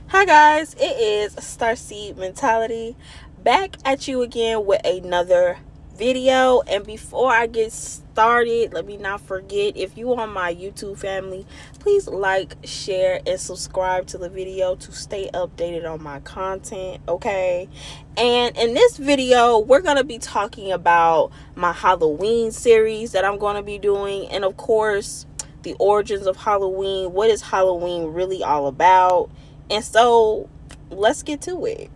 Hi guys, it is Starseed Mentality back at you again with another video. And before I get started, let me not forget, if you are my YouTube family, please like, share, and subscribe to the video to stay updated on my content, okay? And in this video, we're going to be talking about my Halloween series that I'm going to be doing, and of course, the origins of Halloween. What is Halloween really all about? And so let's get to it.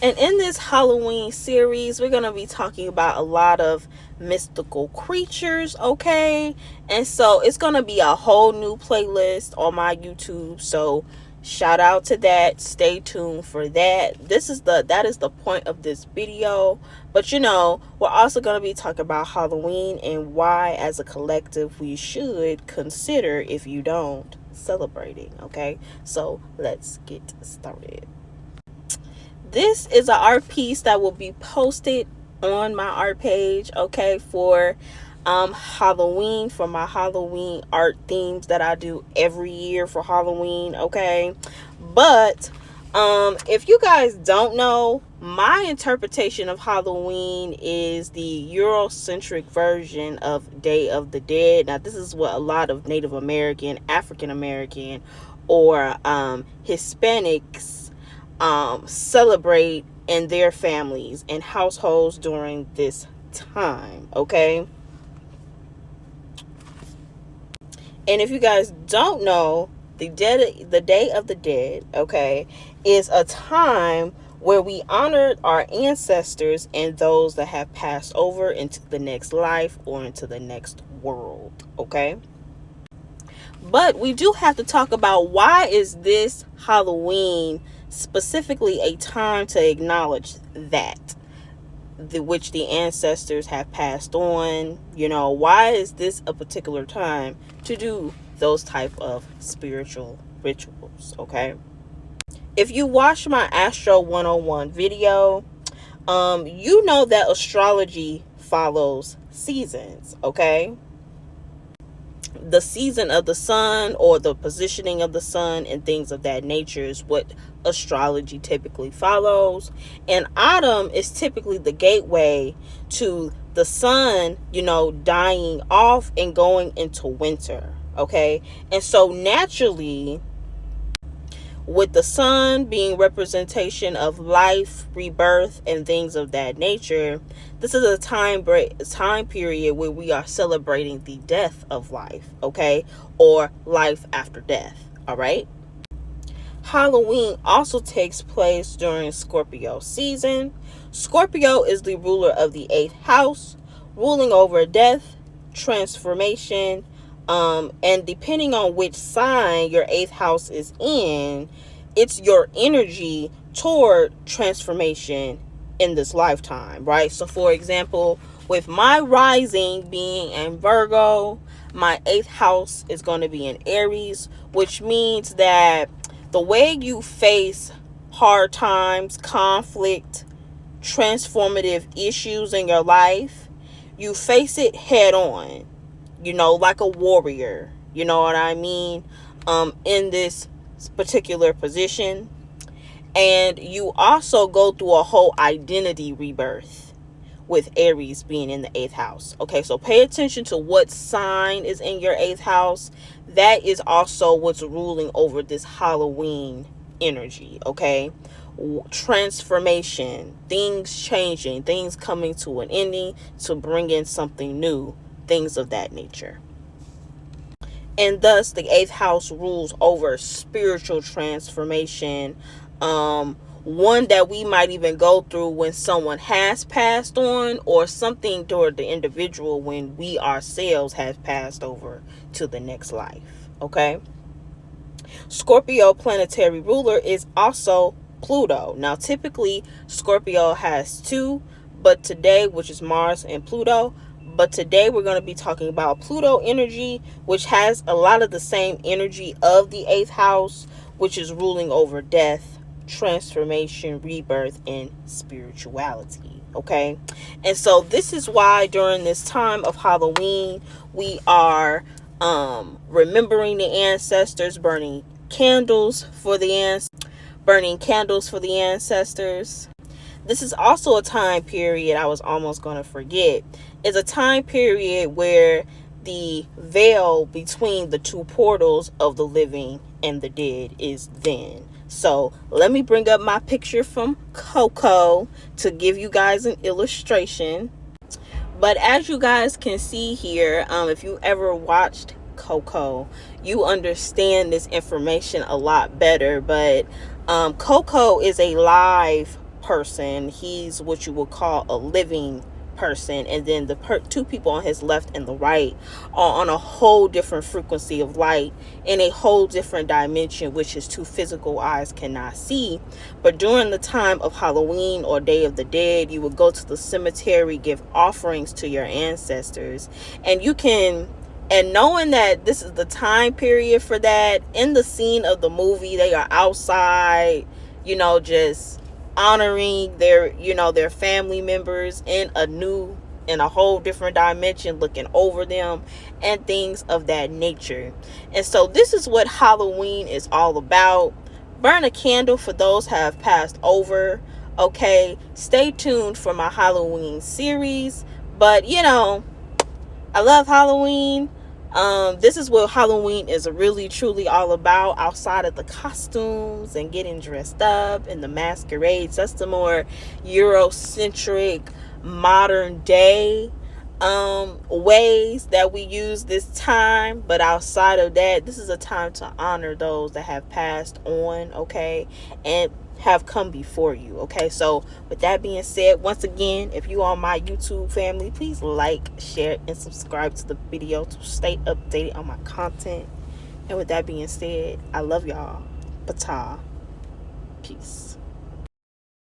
And in this Halloween series, we're going to be talking about a lot of mystical creatures, okay? And so it's going to be a whole new playlist on my YouTube. So shout out to that. Stay tuned for that. That is the point of this video. But you know, we're also going to be talking about Halloween and why as a collective we should consider, if you don't, celebrating, okay? So let's get started. This is an art piece that will be posted on my art page, okay, for Halloween, for my Halloween art themes that I do every year for Halloween, okay? But if you guys don't know, my interpretation of Halloween is the Eurocentric version of Day of the Dead. Now, this is what a lot of Native American, African American, or Hispanics celebrate in their families and households during this time, okay? And if you guys don't know, the Day of the Dead, okay, is a time where we honor our ancestors and those that have passed over into the next life or into the next world, okay? But we do have to talk about, why is this Halloween specifically a time to acknowledge that which the ancestors have passed on? You know, why is this a particular time to do those type of spiritual rituals, okay? If you watch my Astro 101 video, you know that astrology follows seasons, okay? The season of the sun, or the positioning of the sun and things of that nature, is what astrology typically follows. And autumn is typically the gateway to the sun, you know, dying off and going into winter, okay? And so naturally, with the sun being representation of life, rebirth, and things of that nature, this is a time period where we are celebrating the death of life, okay? Or life after death, all right? Halloween also takes place during Scorpio season. Scorpio is the ruler of the 8th house, ruling over death, transformation, and depending on which sign your 8th house is in, it's your energy toward transformation in this lifetime, right? So for example, with my rising being in Virgo, my 8th house is going to be in Aries, which means that the way you face hard times, conflict, transformative issues in your life, you face it head on, you know, like a warrior, you know what I mean, in this particular position. And you also go through a whole identity rebirth with Aries being in the 8th house, okay? So pay attention to what sign is in your 8th house. That is also what's ruling over this Halloween energy, okay? Transformation, things changing, things coming to an ending to bring in something new, things of that nature. And thus the 8th house rules over spiritual transformation, one that we might even go through when someone has passed on, or something toward the individual when we ourselves have passed over to the next life, okay? Scorpio planetary ruler is also Pluto. Now typically Scorpio has two, but today, which is Mars and Pluto, but today we're going to be talking about Pluto energy, which has a lot of the same energy of the 8th house, which is ruling over death, transformation, rebirth, and spirituality, okay? And so this is why during this time of Halloween we are remembering the ancestors, burning candles for the burning candles for the ancestors. This is also a time period I was almost going to forget. It's a time period where the veil between the two portals of the living and the dead is thin. So let me bring up my picture from Coco to give you guys an illustration. But as you guys can see here, if you ever watched Coco, you understand this information a lot better. But Coco is a live person. He's what you would call a living person, and then the two people on his left and the right are on a whole different frequency of light in a whole different dimension, which his two physical eyes cannot see. But during the time of Halloween or Day of the Dead, you would go to the cemetery, give offerings to your ancestors, and knowing that this is the time period for that, in the scene of the movie, they are outside, just honoring their family members in a whole different dimension, looking over them and things of that nature. And so this is what Halloween is all about. Burn a candle for those who have passed over. Okay, stay tuned for my Halloween series. But I love Halloween. This is what Halloween is really truly all about, outside of the costumes and getting dressed up and the masquerades. That's the more Eurocentric, modern day ways that we use this time. But outside of that, this is a time to honor those that have passed on, okay, and have come before you. Okay, so with that being said, once again, if you are my YouTube family, please like, share, and subscribe to the video to stay updated on my content. And with that being said, I love y'all. Pata. Peace.